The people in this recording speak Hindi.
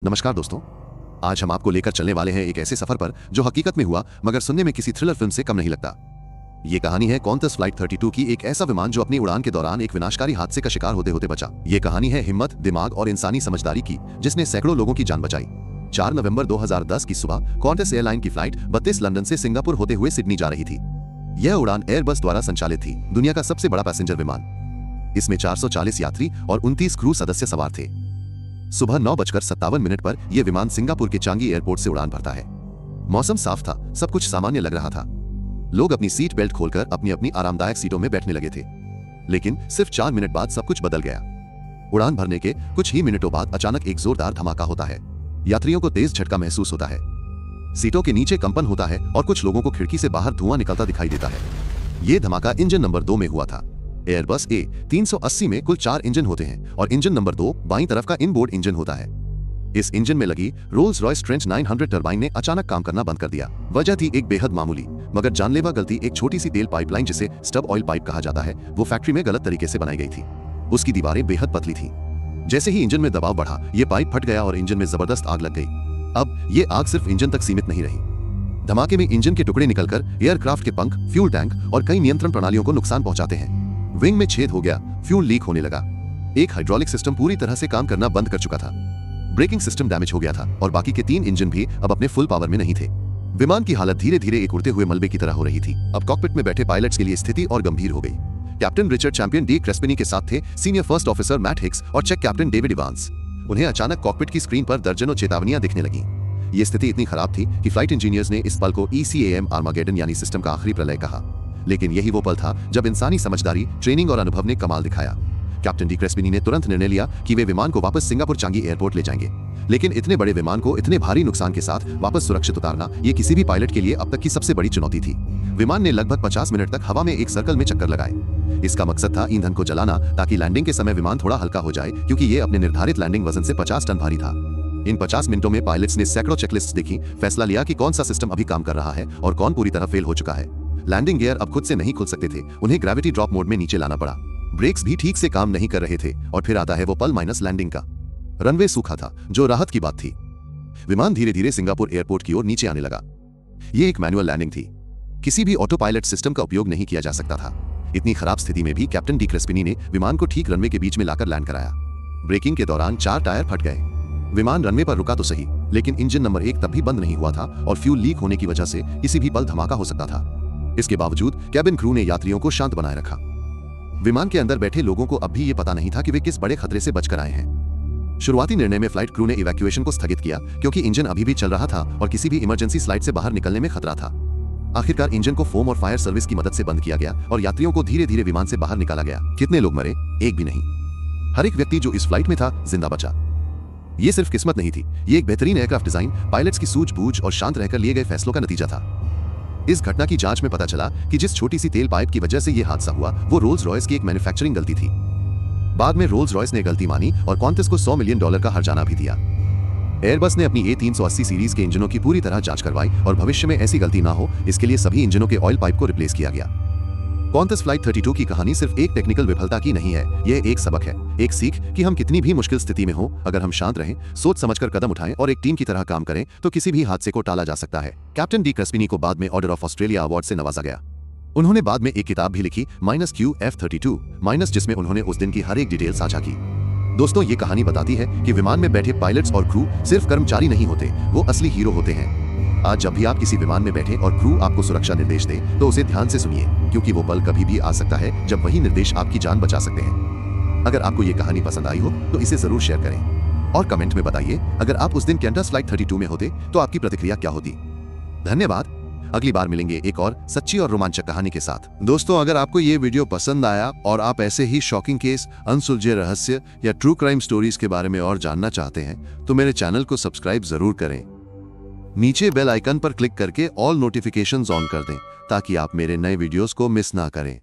नमस्कार दोस्तों, आज हम आपको लेकर चलने वाले हैं एक ऐसे सफर पर जो हकीकत में हुआ मगर सुनने में किसी थ्रिलर फिल्म से कम नहीं लगता। ये कहानी है कॉन्टस फ्लाइट 32 की, एक ऐसा विमान जो अपनी उड़ान के दौरान एक विनाशकारी हादसे का शिकार होते होते बचा। ये कहानी है हिम्मत, दिमाग और इंसानी समझदारी की, जिसने सैकड़ों लोगों की जान बचाई। 4 नवंबर 2010 की सुबह कॉन्टस एयरलाइन की फ्लाइट 32 लंदन से सिंगापुर होते हुए सिडनी जा रही थी। यह उड़ान एयरबस द्वारा संचालित थी, दुनिया का सबसे बड़ा पैसेंजर विमान। इसमें 440 यात्री और 29 क्रू सदस्य सवार थे। सुबह 9:57 पर यह विमान सिंगापुर के चांगी एयरपोर्ट से उड़ान भरता है। मौसम साफ था, सब कुछ सामान्य लग रहा था। लोग अपनी सीट बेल्ट खोलकर अपनी अपनी आरामदायक सीटों में बैठने लगे थे। लेकिन सिर्फ 4 मिनट बाद सब कुछ बदल गया। उड़ान भरने के कुछ ही मिनटों बाद अचानक एक जोरदार धमाका होता है। यात्रियों को तेज झटका महसूस होता है, सीटों के नीचे कंपन होता है और कुछ लोगों को खिड़की से बाहर धुआं निकलता दिखाई देता है। यह धमाका इंजन नंबर 2 में हुआ था। एयरबस A380 में कुल 4 इंजन होते हैं और इंजन नंबर 2 बाईं तरफ का इनबोर्ड इंजन होता है। इस इंजन में लगी रोल्स रॉयस ट्रेंच 900 टरबाइन ने अचानक काम करना बंद कर दिया। वजह थी एक बेहद मामूली मगर जानलेवा गलती। एक छोटी सी तेल पाइपलाइन, जिसे स्टब ऑयल पाइप कहा जाता है, वो फैक्ट्री में गलत तरीके से बनाई गई थी। उसकी दीवारें बेहद पतली थी। जैसे ही इंजन में दबाव बढ़ा, ये पाइप फट गया और इंजन में जबरदस्त आग लग गई। अब ये आग सिर्फ इंजन तक सीमित नहीं रही। धमाके में इंजन के टुकड़े निकलकर एयरक्राफ्ट के पंख, फ्यूल टैंक और कई नियंत्रण प्रणालियों को नुकसान पहुंचाते हैं। विंग में छेद हो गया, फ्यूल लीक होने लगा। एक हाइड्रोलिक सिस्टम पूरी तरह से काम करना बंद कर चुका था। ब्रेकिंग सिस्टम डैमेज हो गया था और बाकी के 3 इंजन भी अब अपने फुल पावर में नहीं थे। विमान की हालत धीरे धीरे एक उड़ते हुए मलबे की तरह हो रही थी। अब कॉकपिट में बैठे पायलट्स के लिए स्थिति और गंभीर हो गई। Captain Richard Champion de Crespigny के साथ थे senior first officer Matt Hicks और चेक कैप्टन डेविड इवांस। उन्हें अचानक कॉकपिट की स्क्रीन पर दर्जनों चेतावनियां दिखने लगी। ये स्थिति इतनी खराब थी कि फ्लाइट इंजीनियर्स ने इस पल को ECAM आर्मागेडन यानी सिस्टम का आखिरी प्रलय कहा। लेकिन यही वो पल था जब इंसानी समझदारी, ट्रेनिंग और अनुभव ने कमाल दिखाया। कैप्टन डी क्रेस्पिनी ने तुरंत निर्णय लिया कि वे विमान को वापस सिंगापुर चांगी एयरपोर्ट ले जाएंगे। लेकिन इतने बड़े विमान को इतने भारी नुकसान के साथ वापस सुरक्षित उतारना, ये किसी भी पायलट के लिए अब तक की सबसे बड़ी चुनौती थी। विमान ने लगभग 50 मिनट तक हवा में एक सर्कल में चक्कर लगाए। इसका मकसद था ईंधन को जलाना, ताकि लैंडिंग के समय विमान थोड़ा हल्का हो जाए, क्योंकि ये अपने निर्धारित लैंडिंग वजन से 50 टन भारी था। इन 50 मिनटों में पायलट्स ने सैकड़ों चेकलिस्ट देखी, फैसला लिया कि कौन सा सिस्टम अभी काम कर रहा है और कौन पूरी तरह फेल हो चुका है। लैंडिंग गियर अब खुद से नहीं खुल सकते थे, उन्हें ग्रेविटी ड्रॉप मोड में नीचे लाना पड़ा। ब्रेक्स भी ठीक से काम नहीं कर रहे थे और फिर आता है वो पल माइनस लैंडिंग का। रनवे सूखा था, जो राहत की बात थी। विमान धीरे धीरे सिंगापुर एयरपोर्ट की ओर नीचे आने लगा। ये एक मैनुअल लैंडिंग थी, किसी भी ऑटो पायलट सिस्टम का उपयोग नहीं किया जा सकता था। इतनी खराब स्थिति में भी कैप्टन डी क्रेस्पिनी ने विमान को ठीक रनवे के बीच में लाकर लैंड कराया। ब्रेकिंग के दौरान 4 टायर फट गए। विमान रनवे पर रुका तो सही, लेकिन इंजन नंबर 1 तब भी बंद नहीं हुआ था और फ्यूल लीक होने की वजह से किसी भी पल धमाका हो सकता था। इसके बावजूद कैबिन क्रू ने यात्रियों को शांत बनाए रखा। विमान के अंदर बैठे लोगों को अब भी ये पता नहीं था कि वे किस बड़े खतरे से बचकर आए हैं। शुरुआती निर्णय में फ्लाइट क्रू ने इवैक्यूएशन को स्थगित किया, क्योंकि इंजन अभी भी चल रहा था और किसी भी इमरजेंसी स्लाइड से बाहर निकलने में खतरा था। आखिरकार इंजन को फोम और फायर सर्विस की मदद से बंद किया गया और यात्रियों को धीरे धीरे विमान से बाहर निकाला गया। कितने लोग मरे? एक भी नहीं। हर एक व्यक्ति जो इस फ्लाइट में था जिंदा बचा। ये सिर्फ किस्मत नहीं थी, ये एक बेहतरीन एयरक्राफ्ट डिजाइन, पायलट्स की सूझबूझ और शांत रहकर लिए गए फैसलों का नतीजा था। इस घटना की जांच में पता चला कि जिस छोटी सी तेल पाइप की वजह से यह हादसा हुआ, वो रोल्स रॉयस की एक मैन्युफैक्चरिंग गलती थी। बाद में रोल्स रॉयस ने गलती मानी और कॉन्टस को $100 मिलियन का हर्जाना भी दिया। एयरबस ने अपनी A380 सीरीज के इंजनों की पूरी तरह जांच करवाई और भविष्य में ऐसी गलती ना हो, इसके लिए सभी इंजनों के ऑयल पाइप को रिप्लेस किया गया। कॉन्टस फ्लाइट 32 की कहानी सिर्फ एक टेक्निकल विफलता की नहीं है, यह एक सबक है, एक सीख कि हम कितनी भी मुश्किल स्थिति में हो, अगर हम शांत रहें, सोच समझकर कदम उठाएं और एक टीम की तरह काम करें, तो किसी भी हादसे को टाला जा सकता है। कैप्टन डी क्रेस्पिनी को बाद में ऑर्डर ऑफ ऑस्ट्रेलिया अवार्ड से नवाजा गया। उन्होंने बाद में एक किताब भी लिखी, -QF32, जिसमें उन्होंने उस दिन की हर एक डिटेल साझा की। दोस्तों, ये कहानी बताती है कि विमान में बैठे पायलट्स और क्रू सिर्फ कर्मचारी नहीं होते, वो असली हीरो होते हैं। आज जब भी आप किसी विमान में बैठे और क्रू आपको सुरक्षा निर्देश दे, तो उसे ध्यान से सुनिए, क्योंकि वो पल कभी भी आ सकता है जब वही निर्देश आपकी जान बचा सकते हैं। अगर आपको ये कहानी पसंद आई हो तो इसे जरूर शेयर करें और कमेंट में बताइए, अगर आप उस दिन कॉन्टस फ्लाइट 32 में होते तो आपकी प्रतिक्रिया क्या होती। धन्यवाद। अगली बार मिलेंगे एक और सच्ची और रोमांचक कहानी के साथ। दोस्तों, अगर आपको ये वीडियो पसंद आया और आप ऐसे ही शॉकिंग केस, अनसुलझे रहस्य या ट्रू क्राइम स्टोरीज के बारे में और जानना चाहते हैं, तो मेरे चैनल को सब्सक्राइब जरूर करें। नीचे बेल आइकन पर क्लिक करके ऑल नोटिफिकेशंस ऑन कर दें, ताकि आप मेरे नए वीडियोस को मिस ना करें।